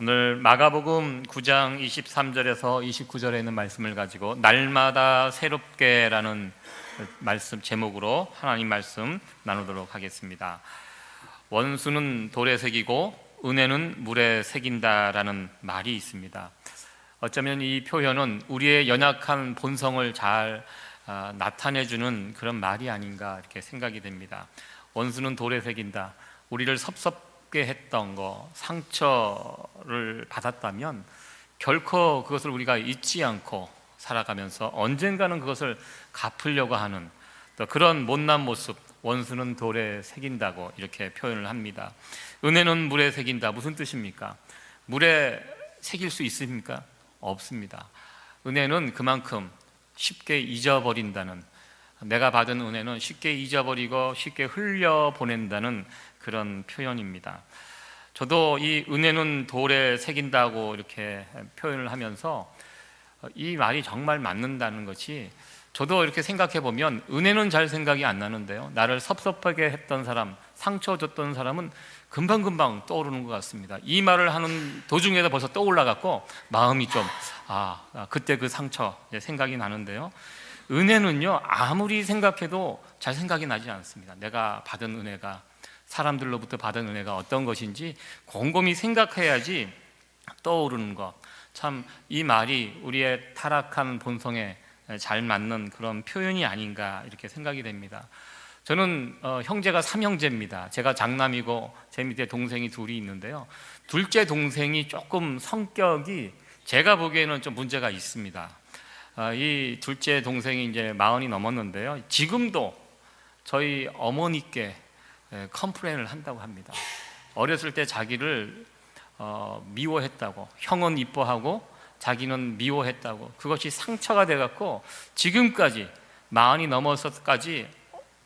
오늘 마가복음 9장 23절에서 29절에 있는 말씀을 가지고 날마다 새롭게라는 말씀 제목으로 하나님 말씀 나누도록 하겠습니다. 원수는 돌에 새기고 은혜는 물에 새긴다라는 말이 있습니다. 어쩌면 이 표현은 우리의 연약한 본성을 잘 나타내주는 그런 말이 아닌가 이렇게 생각이 됩니다. 원수는 돌에 새긴다. 우리를 섭섭게 했던 거, 상처를 받았다면 결코 그것을 우리가 잊지 않고 살아가면서 언젠가는 그것을 갚으려고 하는 또 그런 못난 모습, 원수는 돌에 새긴다고 이렇게 표현을 합니다. 은혜는 물에 새긴다. 무슨 뜻입니까? 물에 새길 수 있습니까? 없습니다. 은혜는 그만큼 쉽게 잊어버린다는, 내가 받은 은혜는 쉽게 잊어버리고 쉽게 흘려보낸다는 그런 표현입니다. 저도 이 은혜는 돌에 새긴다고 이렇게 표현을 하면서 이 말이 정말 맞는다는 것이, 저도 이렇게 생각해 보면 은혜는 잘 생각이 안 나는데요, 나를 섭섭하게 했던 사람, 상처 줬던 사람은 금방금방 떠오르는 것 같습니다. 이 말을 하는 도중에도 벌써 떠올라갖고 마음이 좀 그때 그 상처 생각이 나는데요, 은혜는요 아무리 생각해도 잘 생각이 나지 않습니다. 내가 받은 은혜가, 사람들로부터 받은 은혜가 어떤 것인지 곰곰이 생각해야지 떠오르는 것, 참 이 말이 우리의 타락한 본성에 잘 맞는 그런 표현이 아닌가 이렇게 생각이 됩니다. 저는 형제가 3형제입니다. 제가 장남이고 제 밑에 동생이 둘이 있는데요, 둘째 동생이 조금 성격이 제가 보기에는 좀 문제가 있습니다. 이 둘째 동생이 이제 40이 넘었는데요, 지금도 저희 어머니께 컴플레인을 한다고 합니다. 어렸을 때 자기를 미워했다고, 형은 이뻐하고 자기는 미워했다고, 그것이 상처가 돼갖고 지금까지 40이 넘어서까지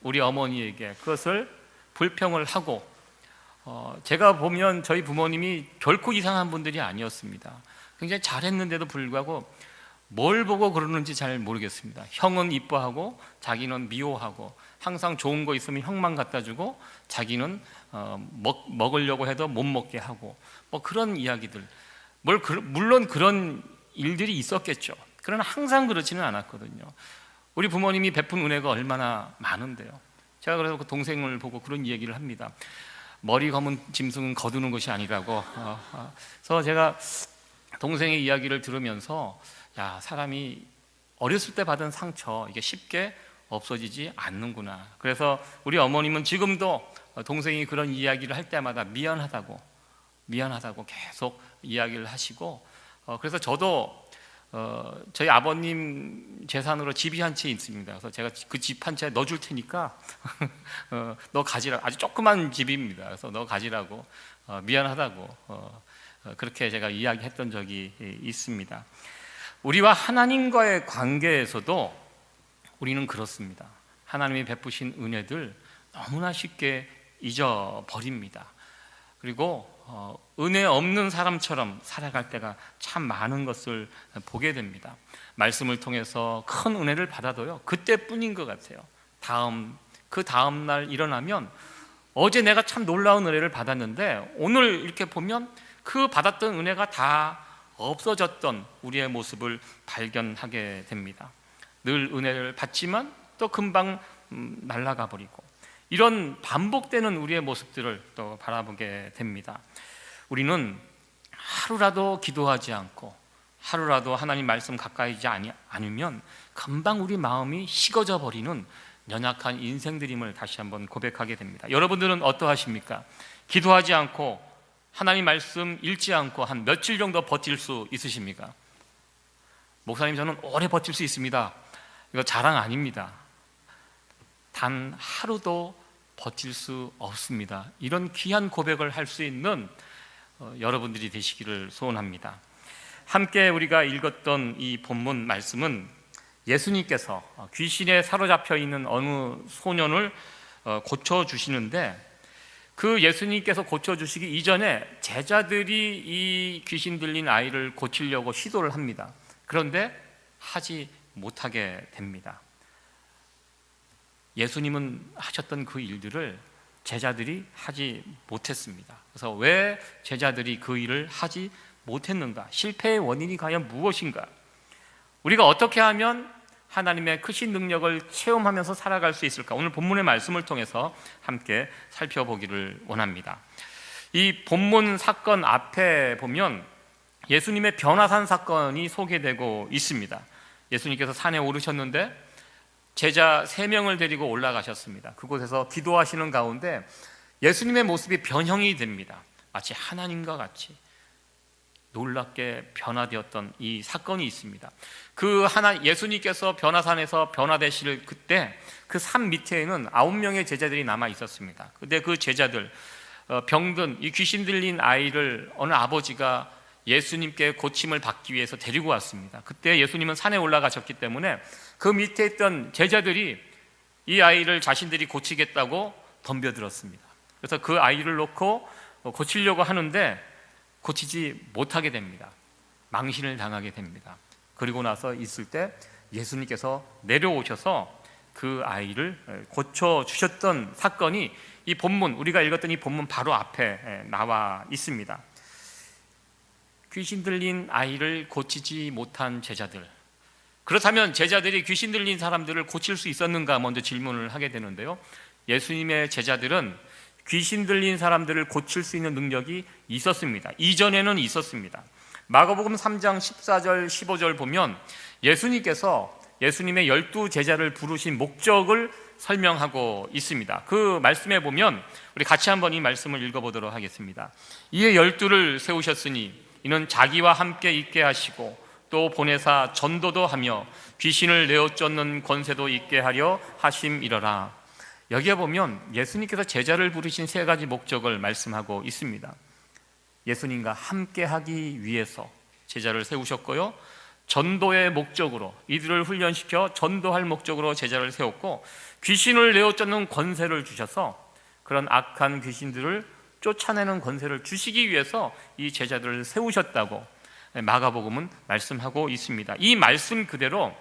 우리 어머니에게 그것을 불평을 하고, 제가 보면 저희 부모님이 결코 이상한 분들이 아니었습니다. 굉장히 잘했는데도 불구하고 뭘 보고 그러는지 잘 모르겠습니다. 형은 이뻐하고 자기는 미워하고, 항상 좋은 거 있으면 형만 갖다 주고 자기는 먹으려고 해도 못 먹게 하고, 뭐 그런 이야기들, 물론 그런 일들이 있었겠죠. 그러나 항상 그렇지는 않았거든요. 우리 부모님이 베푼 은혜가 얼마나 많은데요. 제가 그래서 그 동생을 보고 그런 얘기를 합니다. 머리 검은 짐승은 거두는 것이 아니라고. 그래서 제가 동생의 이야기를 들으면서, 야, 사람이 어렸을 때 받은 상처, 이게 쉽게 없어지지 않는구나. 그래서 우리 어머님은 지금도 동생이 그런 이야기를 할 때마다 미안하다고 계속 이야기를 하시고, 그래서 저도 저희 아버님 재산으로 집이 한 채 있습니다. 그래서 제가 그 집 한 채 넣어줄 테니까 너 가지라고, 아주 조그만 집입니다. 그래서 너 가지라고, 미안하다고 그렇게 제가 이야기했던 적이 있습니다. 우리와 하나님과의 관계에서도 우리는 그렇습니다. 하나님이 베푸신 은혜들 너무나 쉽게 잊어버립니다. 그리고 은혜 없는 사람처럼 살아갈 때가 참 많은 것을 보게 됩니다. 말씀을 통해서 큰 은혜를 받아도요, 그때뿐인 것 같아요. 그 다음 날 일어나면 어제 내가 참 놀라운 은혜를 받았는데 오늘 이렇게 보면 그 받았던 은혜가 다 없어졌던 우리의 모습을 발견하게 됩니다. 늘 은혜를 받지만 또 금방 날아가 버리고, 이런 반복되는 우리의 모습들을 또 바라보게 됩니다. 우리는 하루라도 기도하지 않고 하루라도 하나님 말씀 가까이 있지 않으면 금방 우리 마음이 식어져 버리는 연약한 인생들임을 다시 한번 고백하게 됩니다. 여러분들은 어떠하십니까? 기도하지 않고 하나님 말씀 읽지 않고 한 며칠 정도 버틸 수 있으십니까? 목사님, 저는 오래 버틸 수 있습니다. 이거 자랑 아닙니다. 단 하루도 버틸 수 없습니다. 이런 귀한 고백을 할 수 있는 여러분들이 되시기를 소원합니다. 함께 우리가 읽었던 이 본문 말씀은 예수님께서 귀신에 사로잡혀 있는 어느 소년을 고쳐주시는데, 그 예수님께서 고쳐주시기 이전에 제자들이 이 귀신 들린 아이를 고치려고 시도를 합니다. 그런데 하지 못하게 됩니다. 예수님은 하셨던 그 일들을 제자들이 하지 못했습니다. 그래서 왜 제자들이 그 일을 하지 못했는가? 실패의 원인이 과연 무엇인가? 우리가 어떻게 하면 하나님의 크신 능력을 체험하면서 살아갈 수 있을까? 오늘 본문의 말씀을 통해서 함께 살펴보기를 원합니다. 이 본문 사건 앞에 보면 예수님의 변화산 사건이 소개되고 있습니다. 예수님께서 산에 오르셨는데 제자 3명을 데리고 올라가셨습니다. 그곳에서 기도하시는 가운데 예수님의 모습이 변형이 됩니다. 마치 하나님과 같이 놀랍게 변화되었던 이 사건이 있습니다. 예수님께서 변화산에서 변화되실 그때 그 산 밑에는 9명의 제자들이 남아 있었습니다. 근데 그 제자들, 병든 이 귀신 들린 아이를 어느 아버지가 예수님께 고침을 받기 위해서 데리고 왔습니다. 그때 예수님은 산에 올라가셨기 때문에 그 밑에 있던 제자들이 이 아이를 자신들이 고치겠다고 덤벼들었습니다. 그래서 그 아이를 놓고 고치려고 하는데 고치지 못하게 됩니다. 망신을 당하게 됩니다. 그리고 나서 있을 때 예수님께서 내려오셔서 그 아이를 고쳐주셨던 사건이 이 본문, 우리가 읽었던 이 본문 바로 앞에 나와 있습니다. 귀신 들린 아이를 고치지 못한 제자들, 그렇다면 제자들이 귀신 들린 사람들을 고칠 수 있었는가 먼저 질문을 하게 되는데요, 예수님의 제자들은 귀신 들린 사람들을 고칠 수 있는 능력이 있었습니다. 이전에는 있었습니다. 마가복음 3장 14절 15절 보면 예수님께서 예수님의 12제자를 부르신 목적을 설명하고 있습니다. 그 말씀에 보면 우리 같이 한번 이 말씀을 읽어보도록 하겠습니다. 이에 12를 세우셨으니 이는 자기와 함께 있게 하시고 또 보내사 전도도 하며 귀신을 내어 쫓는 권세도 있게 하려 하심이러라. 여기에 보면 예수님께서 제자를 부르신 3가지 목적을 말씀하고 있습니다. 예수님과 함께 하기 위해서 제자를 세우셨고요, 전도의 목적으로 이들을 훈련시켜 전도할 목적으로 제자를 세웠고, 귀신을 내어 쫓는 권세를 주셔서 그런 악한 귀신들을 쫓아내는 권세를 주시기 위해서 이 제자들을 세우셨다고 마가복음은 말씀하고 있습니다. 이 말씀 그대로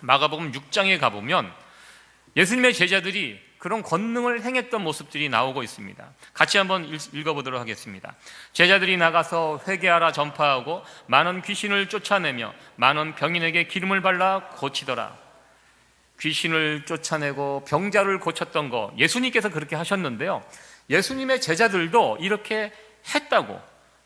마가복음 6장에 가보면 예수님의 제자들이 그런 권능을 행했던 모습들이 나오고 있습니다. 같이 한번 읽어보도록 하겠습니다. 제자들이 나가서 회개하라 전파하고 많은 귀신을 쫓아내며 많은 병인에게 기름을 발라 고치더라. 귀신을 쫓아내고 병자를 고쳤던 거 예수님께서 그렇게 하셨는데요, 예수님의 제자들도 이렇게 했다고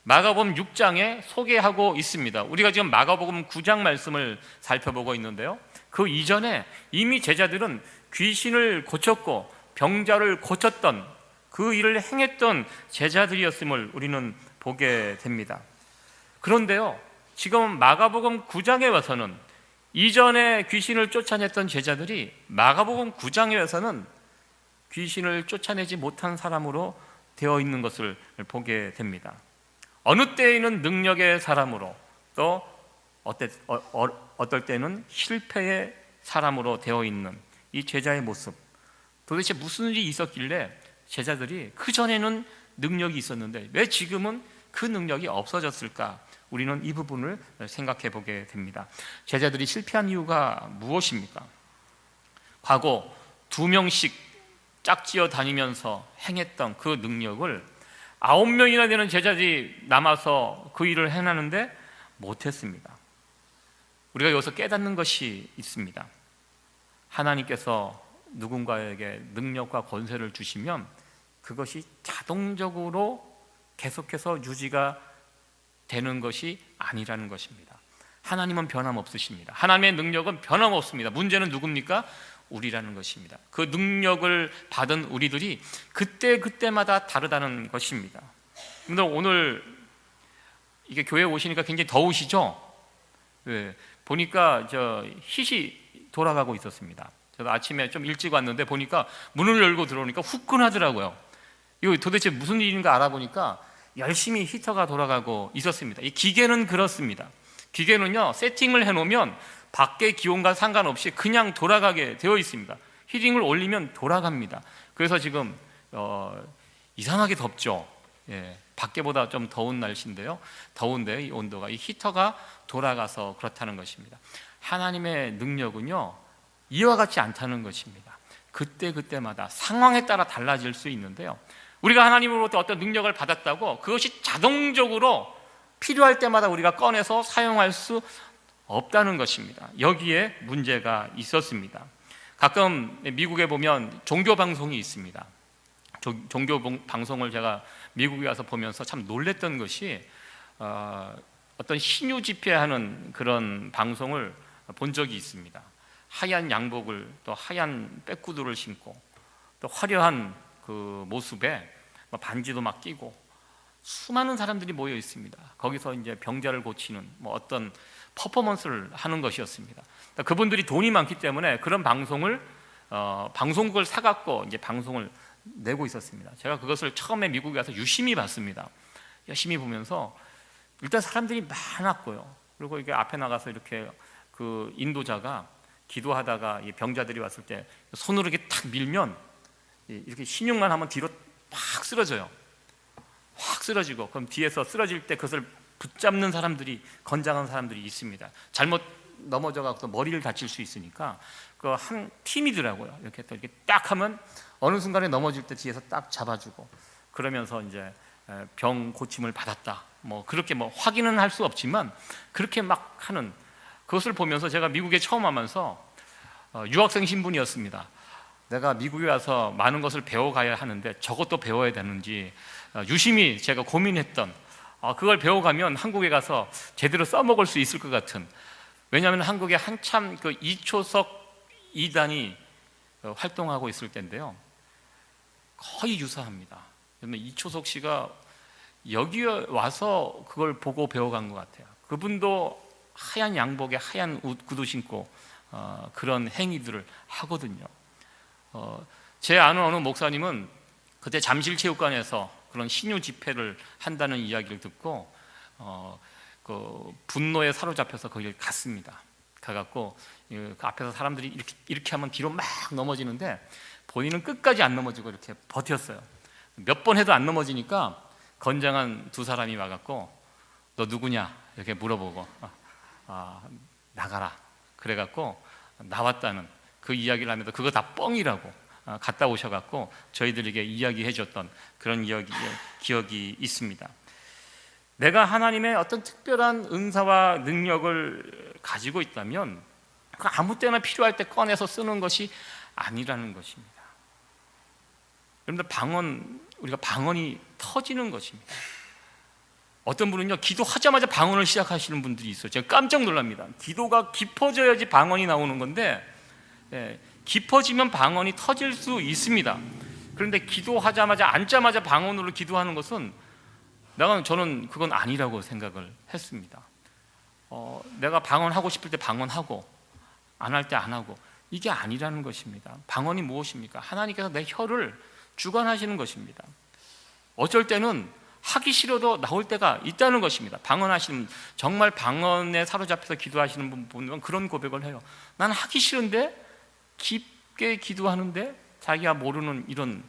마가복음 6장에 소개하고 있습니다. 우리가 지금 마가복음 9장 말씀을 살펴보고 있는데요, 그 이전에 이미 제자들은 귀신을 고쳤고 병자를 고쳤던 그 일을 행했던 제자들이었음을 우리는 보게 됩니다. 그런데요, 지금 마가복음 9장에 와서는 이전에 귀신을 쫓아냈던 제자들이 마가복음 9장에 와서는 귀신을 쫓아내지 못한 사람으로 되어 있는 것을 보게 됩니다. 어느 때에는 능력의 사람으로, 또 어떨 때는 실패의 사람으로 되어 있는 이 제자의 모습, 도대체 무슨 일이 있었길래 제자들이 그전에는 능력이 있었는데 왜 지금은 그 능력이 없어졌을까? 우리는 이 부분을 생각해 보게 됩니다. 제자들이 실패한 이유가 무엇입니까? 과거 2명씩 짝지어 다니면서 행했던 그 능력을 9명이나 되는 제자들이 남아서 그 일을 해내는데 못했습니다. 우리가 여기서 깨닫는 것이 있습니다. 하나님께서 누군가에게 능력과 권세를 주시면 그것이 자동적으로 계속해서 유지가 되는 것이 아니라는 것입니다. 하나님은 변함없으십니다. 하나님의 능력은 변함없습니다. 문제는 누굽니까? 우리라는 것입니다. 그 능력을 받은 우리들이 그때마다 다르다는 것입니다. 근데 오늘 이게 교회에 오시니까 굉장히 더우시죠? 네, 보니까 힛이 돌아가고 있었습니다. 저도 아침에 좀 일찍 왔는데 보니까 문을 열고 들어오니까 후끈하더라고요. 이거 도대체 무슨 일인가 알아보니까 열심히 히터가 돌아가고 있었습니다. 이 기계는 그렇습니다. 기계는요, 세팅을 해놓으면 밖의 기온과 상관없이 그냥 돌아가게 되어 있습니다. 히팅을 올리면 돌아갑니다. 그래서 지금 이상하게 덥죠. 예, 밖에보다 좀 더운 날씨인데요, 더운데 이 온도가, 이 히터가 돌아가서 그렇다는 것입니다. 하나님의 능력은요, 이와 같지 않다는 것입니다. 그때마다 상황에 따라 달라질 수 있는데요, 우리가 하나님으로부터 어떤 능력을 받았다고 그것이 자동적으로 필요할 때마다 우리가 꺼내서 사용할 수 없다는 것입니다. 여기에 문제가 있었습니다. 가끔 미국에 보면 종교 방송이 있습니다. 종교 방송을 제가 미국에 와서 보면서 참 놀랬던 것이 어떤 신유 집회하는 그런 방송을 본 적이 있습니다. 하얀 양복을 또 하얀 백구두를 신고 또 화려한 그 모습에 반지도 막 끼고 수많은 사람들이 모여 있습니다. 거기서 이제 병자를 고치는 어떤 퍼포먼스를 하는 것이었습니다. 그분들이 돈이 많기 때문에 그런 방송을 방송국을 사갖고 이제 방송을 내고 있었습니다. 제가 그것을 처음에 미국에 와서 유심히 봤습니다. 열심히 보면서 일단 사람들이 많았고요. 그리고 이게 앞에 나가서 이렇게 그 인도자가 기도하다가 이 병자들이 왔을 때 손으로 이렇게 탁 밀면 이렇게 신용만 하면 뒤로 확 쓰러져요. 확 쓰러지고, 그럼 뒤에서 쓰러질 때 그것을 붙잡는 사람들이, 건장한 사람들이 있습니다. 잘못 넘어져갖고 머리를 다칠 수 있으니까 그 한 팀이더라고요. 이렇게 또 이렇게 딱 하면 어느 순간에 넘어질 때 뒤에서 딱 잡아주고, 그러면서 이제 병 고침을 받았다. 그렇게 확인은 할 수 없지만 그렇게 막 하는, 그것을 보면서 제가 미국에 처음 와면서 유학생 신분이었습니다. 내가 미국에 와서 많은 것을 배워가야 하는데 저것도 배워야 되는지 유심히 제가 고민했던, 그걸 배워가면 한국에 가서 제대로 써먹을 수 있을 것 같은, 왜냐하면 한국에 한참 그 이초석 이단이 활동하고 있을 때인데요, 거의 유사합니다. 그러면 이초석 씨가 여기 와서 그걸 보고 배워간 것 같아요. 그분도 하얀 양복에 하얀 구두 신고 그런 행위들을 하거든요. 제 아는 어느 목사님은 그때 잠실체육관에서 그런 신유 집회를 한다는 이야기를 듣고 그 분노에 사로잡혀서 거기를 갔습니다. 가갖고 그 앞에서 사람들이 이렇게 하면 뒤로 막 넘어지는데 본인은 끝까지 안 넘어지고 이렇게 버텼어요. 몇 번 해도 안 넘어지니까 건장한 두 사람이 와갖고 너 누구냐 이렇게 물어보고 나가라 그래갖고 나왔다는 그 이야기를 하면서 그거 다 뻥이라고 갔다 오셔갖고 저희들에게 이야기해줬던 그런 기억이 있습니다. 내가 하나님의 어떤 특별한 은사와 능력을 가지고 있다면 그 아무 때나 필요할 때 꺼내서 쓰는 것이 아니라는 것입니다. 여러분들 우리가 방언이 터지는 것입니다. 어떤 분은요, 기도하자마자 방언을 시작하시는 분들이 있어요. 제가 깜짝 놀랍니다. 기도가 깊어져야지 방언이 나오는 건데 깊어지면 방언이 터질 수 있습니다. 그런데 기도하자마자 앉자마자 방언으로 기도하는 것은 저는 그건 아니라고 생각을 했습니다. 내가 방언하고 싶을 때 방언하고 안 할 때 안 하고, 이게 아니라는 것입니다. 방언이 무엇입니까? 하나님께서 내 혀를 주관하시는 것입니다. 어쩔 때는 하기 싫어도 나올 때가 있다는 것입니다. 방언하시는, 정말 방언에 사로잡혀서 기도하시는 분은 그런 고백을 해요. 나는 하기 싫은데 깊게 기도하는데 자기가 모르는 이런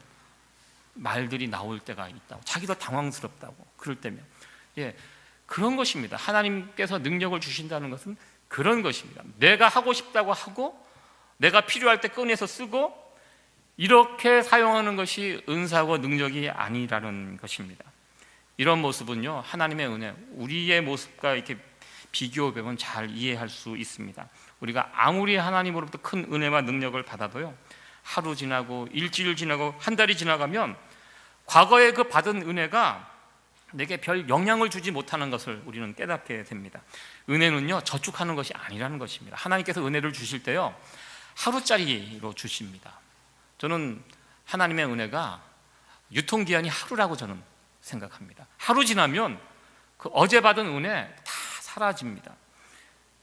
말들이 나올 때가 있다고, 자기도 당황스럽다고 그럴 때면, 그런 것입니다. 하나님께서 능력을 주신다는 것은 그런 것입니다. 내가 하고 싶다고 하고 내가 필요할 때 꺼내서 쓰고 이렇게 사용하는 것이 은사고 능력이 아니라는 것입니다. 이런 모습은요, 하나님의 은혜, 우리의 모습과 이렇게 비교해보면 잘 이해할 수 있습니다. 우리가 아무리 하나님으로부터 큰 은혜와 능력을 받아도요, 하루 지나고 일주일 지나고 한 달이 지나가면 과거에 그 받은 은혜가 내게 별 영향을 주지 못하는 것을 우리는 깨닫게 됩니다. 은혜는요, 저축하는 것이 아니라는 것입니다. 하나님께서 은혜를 주실 때요, 하루짜리로 주십니다. 저는 하나님의 은혜가 유통기한이 하루라고 저는 생각합니다. 하루 지나면 그 어제 받은 은혜 다 사라집니다.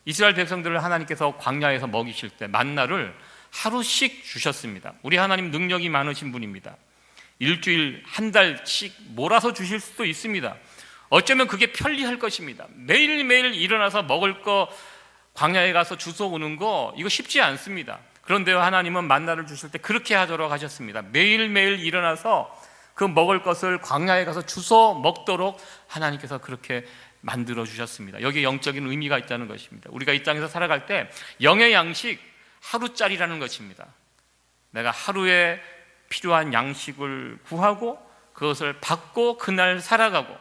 이스라엘 백성들을 하나님께서 광야에서 먹이실 때 만나를 하루씩 주셨습니다. 우리 하나님 능력이 많으신 분입니다. 일주일, 한 달씩 몰아서 주실 수도 있습니다. 어쩌면 그게 편리할 것입니다. 매일매일 일어나서 먹을 거 광야에 가서 주워 오는 거, 이거 쉽지 않습니다. 그런데 하나님은 만나를 주실 때 그렇게 하도록 하셨습니다. 매일매일 일어나서 그 먹을 것을 광야에 가서 주워 먹도록 하나님께서 그렇게 만들어 주셨습니다. 여기에 영적인 의미가 있다는 것입니다. 우리가 이 땅에서 살아갈 때 영의 양식 하루짜리라는 것입니다. 내가 하루에 필요한 양식을 구하고 그것을 받고 그날 살아가고,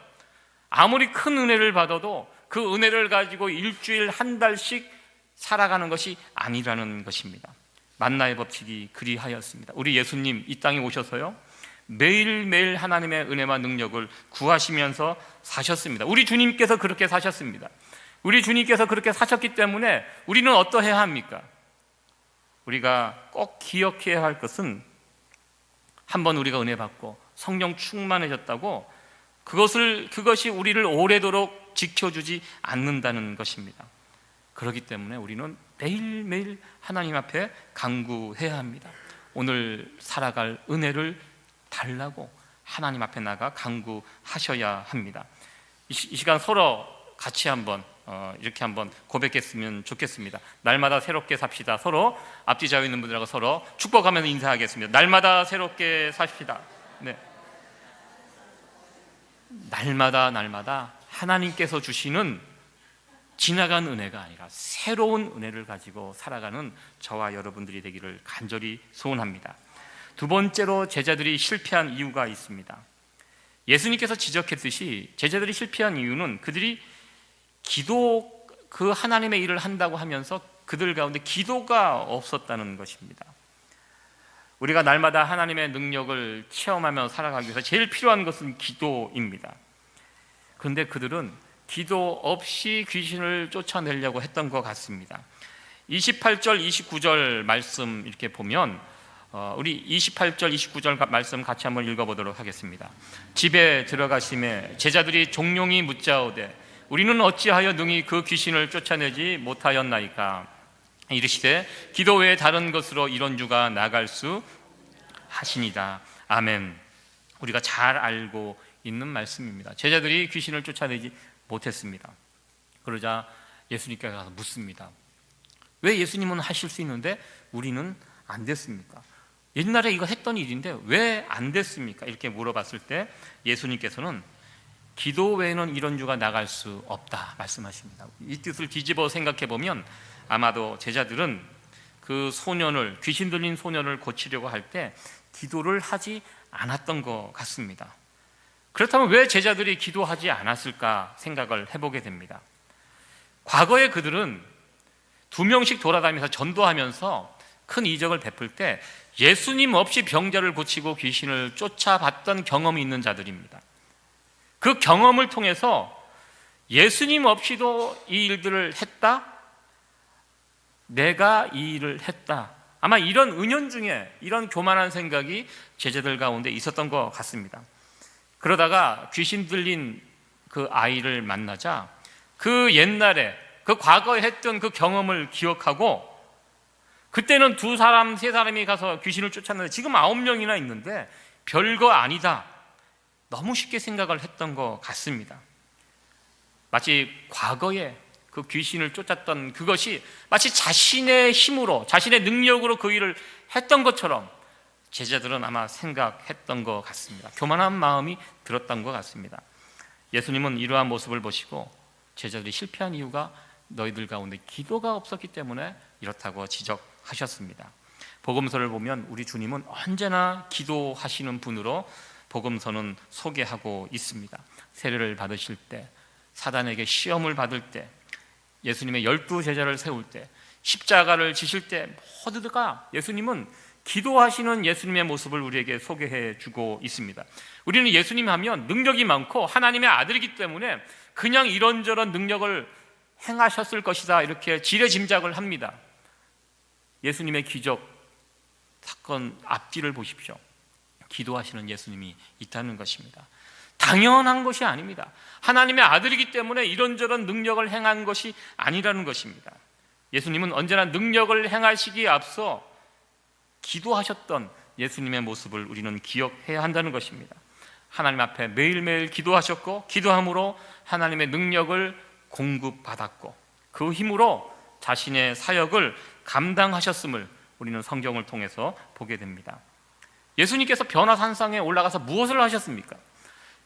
아무리 큰 은혜를 받아도 그 은혜를 가지고 일주일, 한 달씩 살아가는 것이 아니라는 것입니다. 만나의 법칙이 그리하였습니다. 우리 예수님 이 땅에 오셔서요, 매일매일 하나님의 은혜와 능력을 구하시면서 사셨습니다. 우리 주님께서 그렇게 사셨습니다. 우리 주님께서 그렇게 사셨기 때문에 우리는 어떠해야 합니까? 우리가 꼭 기억해야 할 것은, 한번 우리가 은혜 받고 성령 충만해졌다고 그것이 우리를 오래도록 지켜주지 않는다는 것입니다. 그렇기 때문에 우리는 매일매일 하나님 앞에 간구해야 합니다. 오늘 살아갈 은혜를 달라고 하나님 앞에 나가 간구하셔야 합니다. 이 시간 서로 같이 한번 이렇게 한번 고백했으면 좋겠습니다. 날마다 새롭게 삽시다. 서로 앞뒤 좌우 있는 분들하고 서로 축복하면서 인사하겠습니다. 날마다 새롭게 삽시다. 네. 날마다 하나님께서 주시는 지나간 은혜가 아니라 새로운 은혜를 가지고 살아가는 저와 여러분들이 되기를 간절히 소원합니다. 두 번째로 제자들이 실패한 이유가 있습니다. 예수님께서 지적했듯이 제자들이 실패한 이유는 그들이 그 하나님의 일을 한다고 하면서 그들 가운데 기도가 없었다는 것입니다. 우리가 날마다 하나님의 능력을 체험하며 살아가기 위해서 제일 필요한 것은 기도입니다. 그런데 그들은 기도 없이 귀신을 쫓아내려고 했던 것 같습니다. 28절, 29절 말씀 이렇게 보면 우리 28절, 29절 말씀 같이 한번 읽어보도록 하겠습니다. 집에 들어가심에 제자들이 종용이 묻자오되 우리는 어찌하여 능히 그 귀신을 쫓아내지 못하였나이까? 이르시되 기도 외에 다른 것으로 이런 유가 나갈 수 하시니라. 아멘. 우리가 잘 알고 있는 말씀입니다. 제자들이 귀신을 쫓아내지 못했습니다. 그러자 예수님께서 가서 묻습니다. 왜 예수님은 하실 수 있는데 우리는 안 됐습니까? 옛날에 이거 했던 일인데 왜 안 됐습니까? 이렇게 물어봤을 때 예수님께서는 기도 외에는 이런 유가 나갈 수 없다 말씀하십니다. 이 뜻을 뒤집어 생각해 보면 아마도 제자들은 그 소년을, 귀신 들린 소년을 고치려고 할 때 기도를 하지 않았던 것 같습니다. 그렇다면 왜 제자들이 기도하지 않았을까 생각을 해보게 됩니다. 과거에 그들은 2명씩 돌아다니면서 전도하면서 큰 이적을 베풀 때 예수님 없이 병자를 고치고 귀신을 쫓아봤던 경험이 있는 자들입니다. 그 경험을 통해서 예수님 없이도 이 일들을 했다? 내가 이 일을 했다. 아마 이런 은연 중에 이런 교만한 생각이 제자들 가운데 있었던 것 같습니다. 그러다가 귀신 들린 그 아이를 만나자 그 옛날에 그 과거에 했던 그 경험을 기억하고, 그때는 2사람, 3사람이 가서 귀신을 쫓았는데 지금 9명이나 있는데 별거 아니다, 너무 쉽게 생각을 했던 것 같습니다. 마치 과거에 그 귀신을 쫓았던 그것이 마치 자신의 힘으로, 자신의 능력으로 그 일을 했던 것처럼 제자들은 아마 생각했던 것 같습니다. 교만한 마음이 들었던 것 같습니다. 예수님은 이러한 모습을 보시고 제자들이 실패한 이유가 너희들 가운데 기도가 없었기 때문에 이렇다고 지적하셨습니다. 복음서를 보면 우리 주님은 언제나 기도하시는 분으로 복음서는 소개하고 있습니다. 세례를 받으실 때, 사단에게 시험을 받을 때, 예수님의 12제자를 세울 때, 십자가를 지실 때 모두가 예수님은 기도하시는 예수님의 모습을 우리에게 소개해 주고 있습니다. 우리는 예수님 하면 능력이 많고 하나님의 아들이기 때문에 그냥 이런저런 능력을 행하셨을 것이다 이렇게 지레짐작을 합니다. 예수님의 기적 사건 앞뒤를 보십시오. 기도하시는 예수님이 있다는 것입니다. 당연한 것이 아닙니다. 하나님의 아들이기 때문에 이런저런 능력을 행한 것이 아니라는 것입니다. 예수님은 언제나 능력을 행하시기에 앞서 기도하셨던 예수님의 모습을 우리는 기억해야 한다는 것입니다. 하나님 앞에 매일매일 기도하셨고 기도함으로 하나님의 능력을 공급받았고 그 힘으로 자신의 사역을 감당하셨음을 우리는 성경을 통해서 보게 됩니다. 예수님께서 변화산상에 올라가서 무엇을 하셨습니까?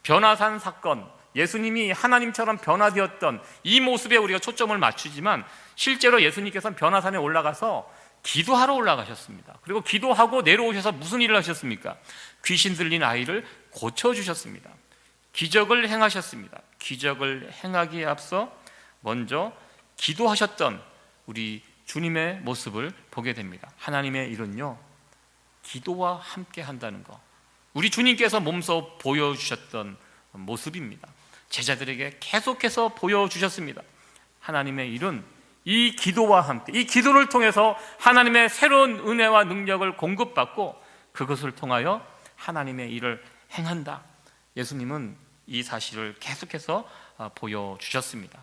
변화산 사건, 예수님이 하나님처럼 변화되었던 이 모습에 우리가 초점을 맞추지만 실제로 예수님께서는 변화산에 올라가서 기도하러 올라가셨습니다. 그리고 기도하고 내려오셔서 무슨 일을 하셨습니까? 귀신 들린 아이를 고쳐주셨습니다. 기적을 행하셨습니다. 기적을 행하기에 앞서 먼저 기도하셨던 우리 주님의 모습을 보게 됩니다. 하나님의 일은요, 기도와 함께 한다는 것, 우리 주님께서 몸소 보여주셨던 모습입니다. 제자들에게 계속해서 보여주셨습니다. 하나님의 일은 이 기도와 함께, 이 기도를 통해서 하나님의 새로운 은혜와 능력을 공급받고 그것을 통하여 하나님의 일을 행한다. 예수님은 이 사실을 계속해서 보여주셨습니다.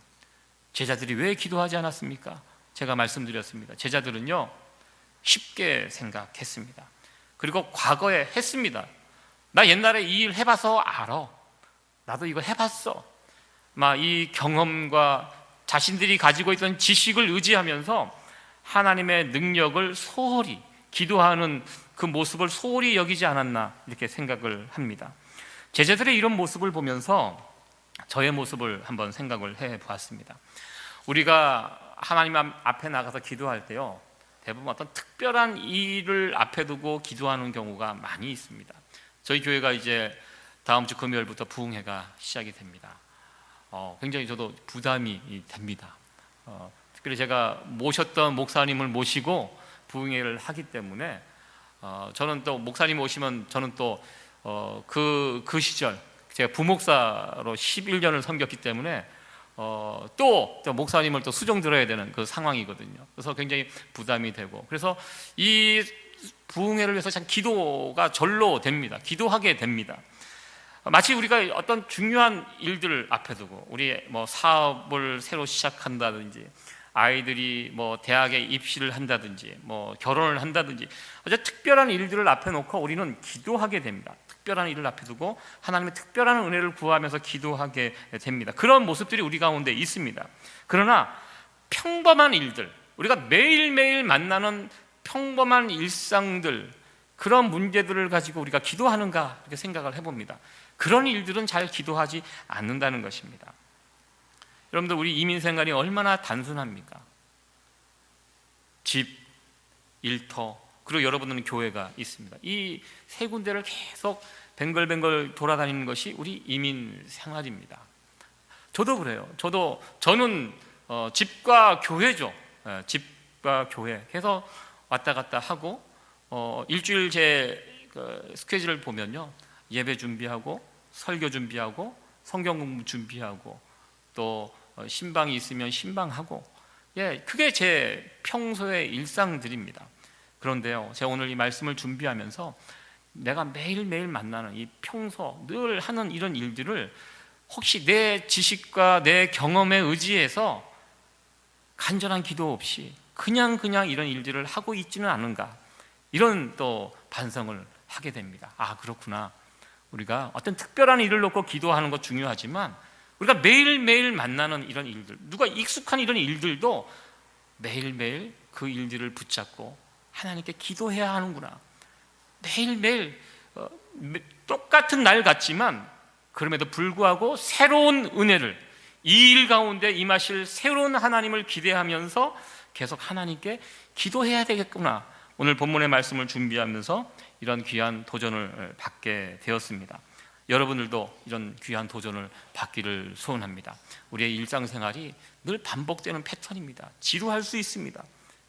제자들이 왜 기도하지 않았습니까? 제가 말씀드렸습니다. 제자들은요, 쉽게 생각했습니다. 그리고 과거에 했습니다. 나 옛날에 이 일 해봐서 알아. 나도 이거 해봤어. 막 이 경험과 자신들이 가지고 있던 지식을 의지하면서 하나님의 능력을 소홀히, 기도하는 그 모습을 소홀히 여기지 않았나 이렇게 생각을 합니다. 제자들의 이런 모습을 보면서 저의 모습을 한번 생각을 해보았습니다. 우리가 하나님 앞에 나가서 기도할 때요, 대부분 어떤 특별한 일을 앞에 두고 기도하는 경우가 많이 있습니다. 저희 교회가 이제 다음 주 금요일부터 부흥회가 시작이 됩니다. 굉장히 저도 부담이 됩니다. 특별히 제가 모셨던 목사님을 모시고 부흥회를 하기 때문에 저는 또 목사님 오시면 저는 또 그 시절 제가 부목사로 11년을 섬겼기 때문에 또 목사님을 또 수종 들어야 되는 그 상황이거든요. 그래서 굉장히 부담이 되고, 그래서 이 부흥회를 위해서 참 기도가 절로 됩니다. 기도하게 됩니다. 마치 우리가 어떤 중요한 일들을 앞에 두고, 우리 뭐 사업을 새로 시작한다든지, 아이들이 뭐 대학에 입시를 한다든지, 뭐 결혼을 한다든지, 아주 특별한 일들을 앞에 놓고 우리는 기도하게 됩니다. 특별한 일을 앞에 두고 하나님의 특별한 은혜를 구하면서 기도하게 됩니다. 그런 모습들이 우리 가운데 있습니다. 그러나 평범한 일들, 우리가 매일매일 만나는 평범한 일상들, 그런 문제들을 가지고 우리가 기도하는가 이렇게 생각을 해봅니다. 그런 일들은 잘 기도하지 않는다는 것입니다. 여러분들, 우리 이민 생활이 얼마나 단순합니까? 집, 일터, 그리고 여러분들은 교회가 있습니다. 이 세 군데를 계속 뱅글뱅글 돌아다니는 것이 우리 이민 생활입니다. 저도 그래요. 저는 집과 교회죠. 집과 교회 해서 왔다 갔다 하고, 일주일 제 스케줄을 보면요, 예배 준비하고 설교 준비하고 성경 공부 준비하고 또 신방이 있으면 신방하고, 그게 제 평소의 일상들입니다. 그런데요, 제가 오늘 이 말씀을 준비하면서 내가 매일매일 만나는 이 평소 늘 하는 이런 일들을 혹시 내 지식과 내 경험에 의지해서 간절한 기도 없이 그냥 이런 일들을 하고 있지는 않은가, 이런 또 반성을 하게 됩니다. 아, 그렇구나. 우리가 어떤 특별한 일을 놓고 기도하는 것 중요하지만 우리가 매일매일 만나는 이런 일들, 누가 익숙한 이런 일들도 매일매일 그 일들을 붙잡고 하나님께 기도해야 하는구나. 매일매일 똑같은 날 같지만 그럼에도 불구하고 새로운 은혜를, 이 일 가운데 임하실 새로운 하나님을 기대하면서 계속 하나님께 기도해야 되겠구나. 오늘 본문의 말씀을 준비하면서 이런 귀한 도전을 받게 되었습니다. 여러분들도 이런 귀한 도전을 받기를 소원합니다. 우리의 일상생활이 늘 반복되는 패턴입니다. 지루할 수 있습니다.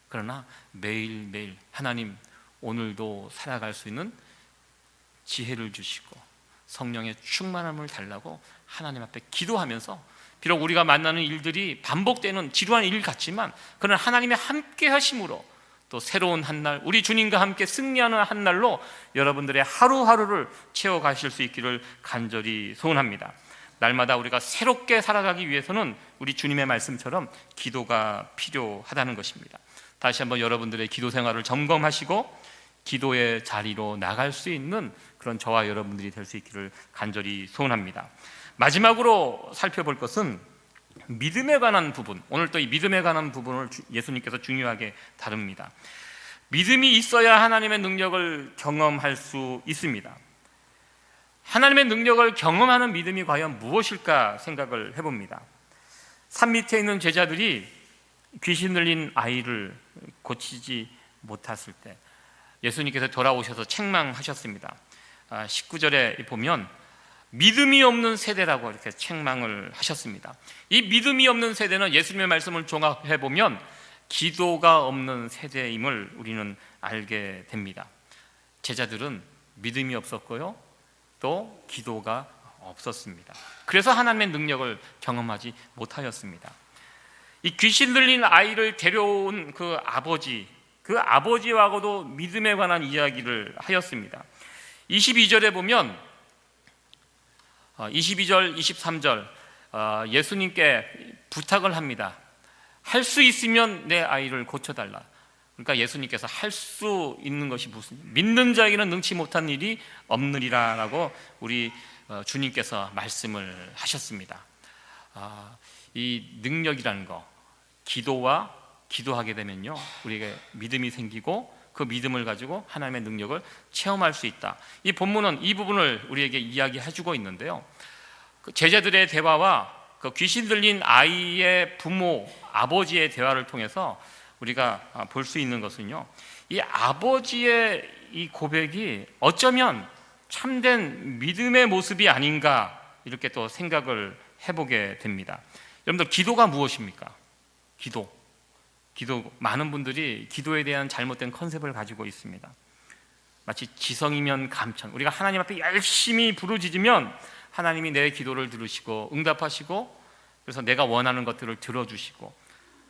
그러나 매일매일 하나님, 오늘도 살아갈 수 있는 지혜를 주시고 성령의 충만함을 달라고 하나님 앞에 기도하면서, 비록 우리가 만나는 일들이 반복되는 지루한 일 같지만 그러나 하나님의 함께 하심으로 또 새로운 한 날, 우리 주님과 함께 승리하는 한 날로 여러분들의 하루하루를 채워가실 수 있기를 간절히 소원합니다. 날마다 우리가 새롭게 살아가기 위해서는 우리 주님의 말씀처럼 기도가 필요하다는 것입니다. 다시 한번 여러분들의 기도 생활을 점검하시고 기도의 자리로 나갈 수 있는 그런 저와 여러분들이 될 수 있기를 간절히 소원합니다. 마지막으로 살펴볼 것은 믿음에 관한 부분, 오늘 또 이 믿음에 관한 부분을 예수님께서 중요하게 다룹니다. 믿음이 있어야 하나님의 능력을 경험할 수 있습니다. 하나님의 능력을 경험하는 믿음이 과연 무엇일까 생각을 해봅니다. 산 밑에 있는 제자들이 귀신 들린 아이를 고치지 못했을 때 예수님께서 돌아오셔서 책망하셨습니다. 19절에 보면 믿음이 없는 세대라고 이렇게 책망을 하셨습니다. 이 믿음이 없는 세대는 예수님의 말씀을 종합해 보면 기도가 없는 세대임을 우리는 알게 됩니다. 제자들은 믿음이 없었고요, 또 기도가 없었습니다. 그래서 하나님의 능력을 경험하지 못하였습니다. 이 귀신 들린 아이를 데려온 그 아버지하고도 믿음에 관한 이야기를 하였습니다. 22절에 보면 22절, 23절 예수님께 부탁을 합니다. 할 수 있으면 내 아이를 고쳐달라. 그러니까 예수님께서 할 수 있는 것이 무슨, 믿는 자에게는 능치 못한 일이 없느니라 라고 우리 주님께서 말씀을 하셨습니다. 이 능력이라는 거, 기도하게 되면요, 우리에게 믿음이 생기고 그 믿음을 가지고 하나님의 능력을 체험할 수 있다. 이 본문은 이 부분을 우리에게 이야기해주고 있는데요, 그 제자들의 대화와 그 귀신 들린 아이의 부모, 아버지의 대화를 통해서 우리가 볼 수 있는 것은요, 이 아버지의 이 고백이 어쩌면 참된 믿음의 모습이 아닌가, 이렇게 또 생각을 해보게 됩니다. 여러분들, 기도가 무엇입니까? 기도, 많은 분들이 기도에 대한 잘못된 컨셉을 가지고 있습니다. 마치 지성이면 감천, 우리가 하나님 앞에 열심히 부르짖으면 하나님이 내 기도를 들으시고 응답하시고, 그래서 내가 원하는 것들을 들어주시고,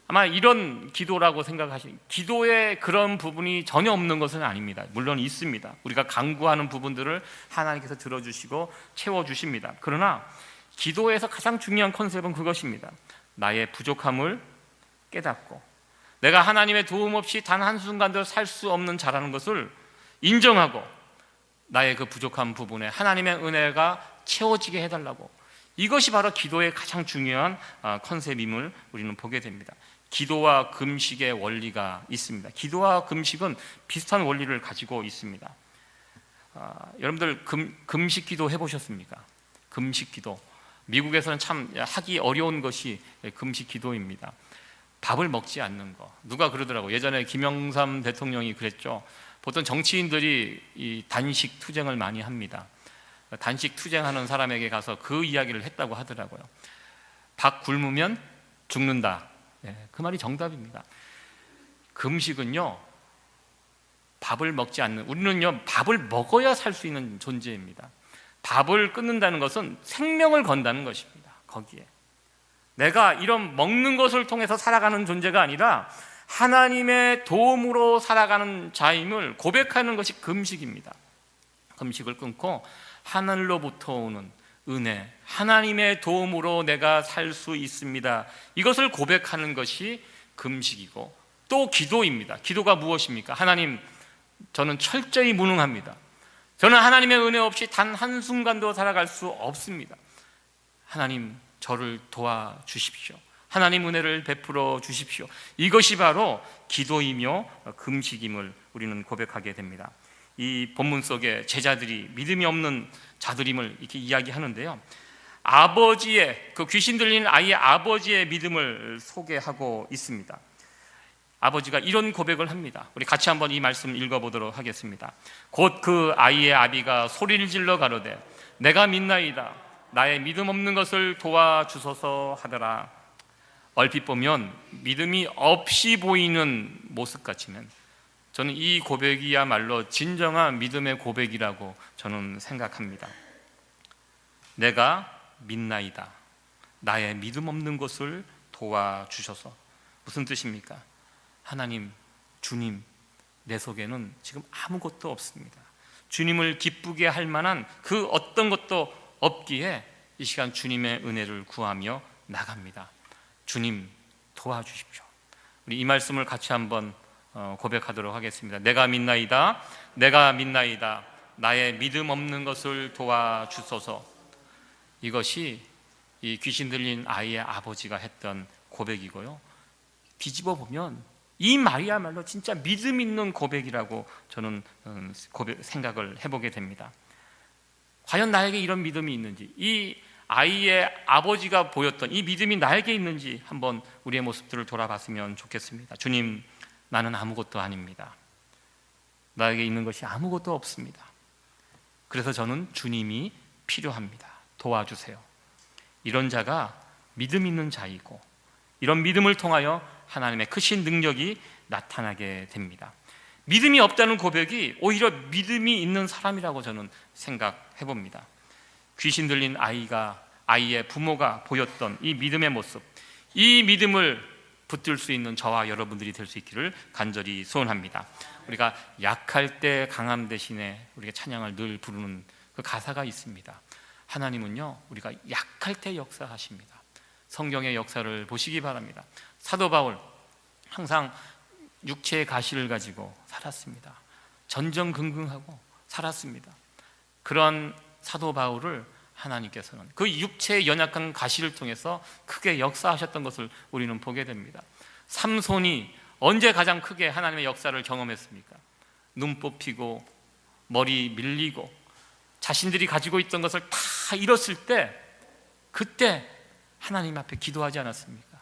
아마 이런 기도라고 생각하시는, 기도에 그런 부분이 전혀 없는 것은 아닙니다. 물론 있습니다. 우리가 간구하는 부분들을 하나님께서 들어주시고 채워주십니다. 그러나 기도에서 가장 중요한 컨셉은 그것입니다. 나의 부족함을 깨닫고 내가 하나님의 도움 없이 단 한순간도 살 수 없는 자라는 것을 인정하고 나의 그 부족한 부분에 하나님의 은혜가 채워지게 해달라고, 이것이 바로 기도의 가장 중요한 컨셉임을 우리는 보게 됩니다. 기도와 금식의 원리가 있습니다. 기도와 금식은 비슷한 원리를 가지고 있습니다. 여러분들 금식 기도 해보셨습니까? 금식 기도, 미국에서는 참 하기 어려운 것이 금식 기도입니다. 밥을 먹지 않는 거. 누가 그러더라고요. 예전에 김영삼 대통령이 그랬죠. 보통 정치인들이 이 단식 투쟁을 많이 합니다. 단식 투쟁하는 사람에게 가서 그 이야기를 했다고 하더라고요. 밥 굶으면 죽는다. 그 말이 정답입니다. 금식은요, 밥을 먹지 않는, 우리는요 밥을 먹어야 살 수 있는 존재입니다. 밥을 끊는다는 것은 생명을 건다는 것입니다. 거기에 내가 이런 먹는 것을 통해서 살아가는 존재가 아니라 하나님의 도움으로 살아가는 자임을 고백하는 것이 금식입니다. 금식을 끊고 하늘로부터 오는 은혜, 하나님의 도움으로 내가 살 수 있습니다, 이것을 고백하는 것이 금식이고, 또 기도입니다. 기도가 무엇입니까? 하나님, 저는 철저히 무능합니다. 저는 하나님의 은혜 없이 단 한순간도 살아갈 수 없습니다. 하나님, 저를 도와주십시오. 하나님 은혜를 베풀어 주십시오. 이것이 바로 기도이며 금식임을 우리는 고백하게 됩니다. 이 본문 속에 제자들이 믿음이 없는 자들임을 이렇게 이야기하는데요, 아버지의, 그 귀신 들린 아이의 아버지의 믿음을 소개하고 있습니다. 아버지가 이런 고백을 합니다. 우리 같이 한번 이 말씀 읽어보도록 하겠습니다. 곧 그 아이의 아비가 소리를 질러 가로되 내가 믿나이다, 나의 믿음 없는 것을 도와주소서 하더라. 얼핏 보면 믿음이 없이 보이는 모습 같지만 저는 이 고백이야말로 진정한 믿음의 고백이라고 저는 생각합니다. 내가 믿나이다, 나의 믿음 없는 것을 도와주셔서. 무슨 뜻입니까? 하나님, 주님, 내 속에는 지금 아무것도 없습니다. 주님을 기쁘게 할 만한 그 어떤 것도 없기에 이 시간 주님의 은혜를 구하며 나갑니다. 주님, 도와주십시오. 우리 이 말씀을 같이 한번 고백하도록 하겠습니다. 내가 믿나이다, 내가 믿나이다, 나의 믿음 없는 것을 도와주소서. 이것이 이 귀신 들린 아이의 아버지가 했던 고백이고요, 뒤집어 보면 이 말이야말로 진짜 믿음 있는 고백이라고 저는 생각을 해보게 됩니다. 과연 나에게 이런 믿음이 있는지, 이 아이의 아버지가 보였던 이 믿음이 나에게 있는지 한번 우리의 모습들을 돌아봤으면 좋겠습니다. 주님, 나는 아무것도 아닙니다. 나에게 있는 것이 아무것도 없습니다. 그래서 저는 주님이 필요합니다. 도와주세요. 이런 자가 믿음 있는 자이고, 이런 믿음을 통하여 하나님의 크신 능력이 나타나게 됩니다. 믿음이 없다는 고백이 오히려 믿음이 있는 사람이라고 저는 생각해 봅니다. 귀신 들린 아이의 부모가 보였던 이 믿음의 모습, 이 믿음을 붙들 수 있는 저와 여러분들이 될 수 있기를 간절히 소원합니다. 우리가 약할 때 강함 대신에 우리가 찬양을 늘 부르는 그 가사가 있습니다. 하나님은요, 우리가 약할 때 역사하십니다. 성경의 역사를 보시기 바랍니다. 사도 바울 항상 육체의 가시를 가지고 살았습니다. 전전긍긍하고 살았습니다. 그런 사도 바울을 하나님께서는 그 육체의 연약한 가시를 통해서 크게 역사하셨던 것을 우리는 보게 됩니다. 삼손이 언제 가장 크게 하나님의 역사를 경험했습니까? 눈 뽑히고 머리 밀리고 자신들이 가지고 있던 것을 다 잃었을 때, 그때 하나님 앞에 기도하지 않았습니까?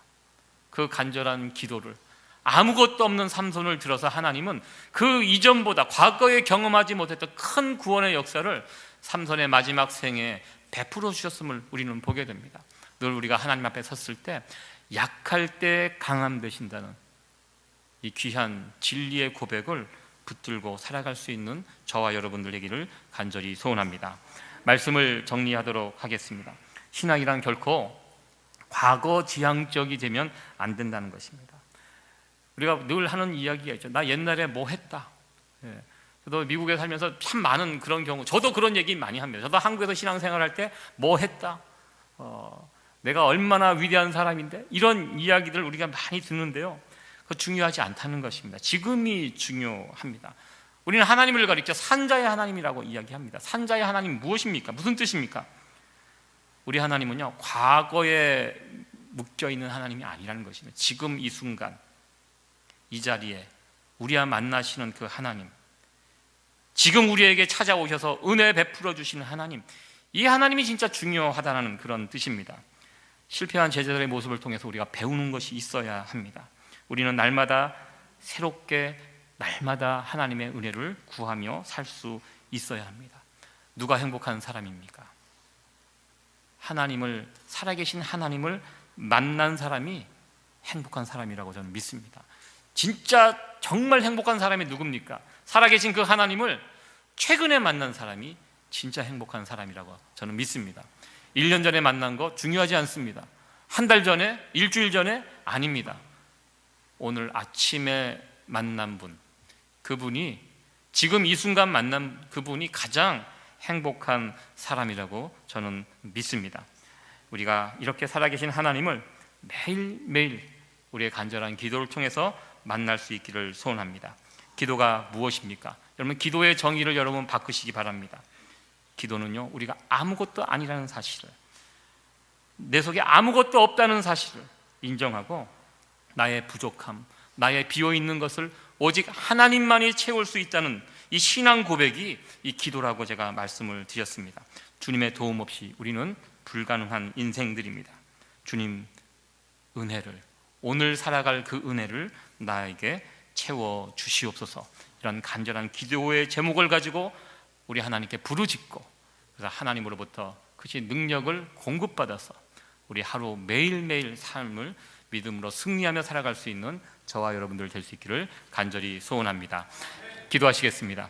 그 간절한 기도를, 아무것도 없는 삼손을 들어서 하나님은 그 이전보다 과거에 경험하지 못했던 큰 구원의 역사를 삼손의 마지막 생에 베풀어 주셨음을 우리는 보게 됩니다. 늘 우리가 하나님 앞에 섰을 때 약할 때 강함 되신다는 이 귀한 진리의 고백을 붙들고 살아갈 수 있는 저와 여러분들 되기를 간절히 소원합니다. 말씀을 정리하도록 하겠습니다. 신앙이란 결코 과거 지향적이 되면 안 된다는 것입니다. 우리가 늘 하는 이야기가 있죠. 나 옛날에 뭐 했다. 저도 미국에 살면서 참 많은 그런 경우, 저도 그런 얘기 많이 합니다. 저도 한국에서 신앙생활할 때 뭐 했다, 내가 얼마나 위대한 사람인데, 이런 이야기들 우리가 많이 듣는데요, 그거 중요하지 않다는 것입니다. 지금이 중요합니다. 우리는 하나님을 가리켜 산자의 하나님이라고 이야기합니다. 산자의 하나님 무엇입니까? 무슨 뜻입니까? 우리 하나님은요, 과거에 묶여있는 하나님이 아니라는 것입니다. 지금 이 순간 이 자리에 우리와 만나시는 그 하나님, 지금 우리에게 찾아오셔서 은혜 베풀어 주시는 하나님, 이 하나님이 진짜 중요하다는 그런 뜻입니다. 실패한 제자들의 모습을 통해서 우리가 배우는 것이 있어야 합니다. 우리는 날마다 새롭게, 날마다 하나님의 은혜를 구하며 살 수 있어야 합니다. 누가 행복한 사람입니까? 하나님을, 살아계신 하나님을 만난 사람이 행복한 사람이라고 저는 믿습니다. 진짜 정말 행복한 사람이 누굽니까? 살아계신 그 하나님을 최근에 만난 사람이 진짜 행복한 사람이라고 저는 믿습니다. 1년 전에 만난 거 중요하지 않습니다. 한 달 전에, 일주일 전에 아닙니다. 오늘 아침에 만난 분, 그분이, 지금 이 순간 만난 그분이 가장 행복한 사람이라고 저는 믿습니다. 우리가 이렇게 살아계신 하나님을 매일매일 우리의 간절한 기도를 통해서 만날 수 있기를 소원합니다. 기도가 무엇입니까? 여러분, 기도의 정의를 여러분 바꾸시기 바랍니다. 기도는요, 우리가 아무것도 아니라는 사실을, 내 속에 아무것도 없다는 사실을 인정하고 나의 부족함, 나의 비어있는 것을 오직 하나님만이 채울 수 있다는 이 신앙 고백이 이 기도라고 제가 말씀을 드렸습니다. 주님의 도움 없이 우리는 불가능한 인생들입니다. 주님, 은혜를, 오늘 살아갈 그 은혜를 나에게 채워 주시옵소서. 이런 간절한 기도의 제목을 가지고 우리 하나님께 부르짖고, 그래서 하나님으로부터 그 능력을 공급받아서 우리 하루 매일매일 삶을 믿음으로 승리하며 살아갈 수 있는 저와 여러분들 될 수 있기를 간절히 소원합니다. 기도하시겠습니다.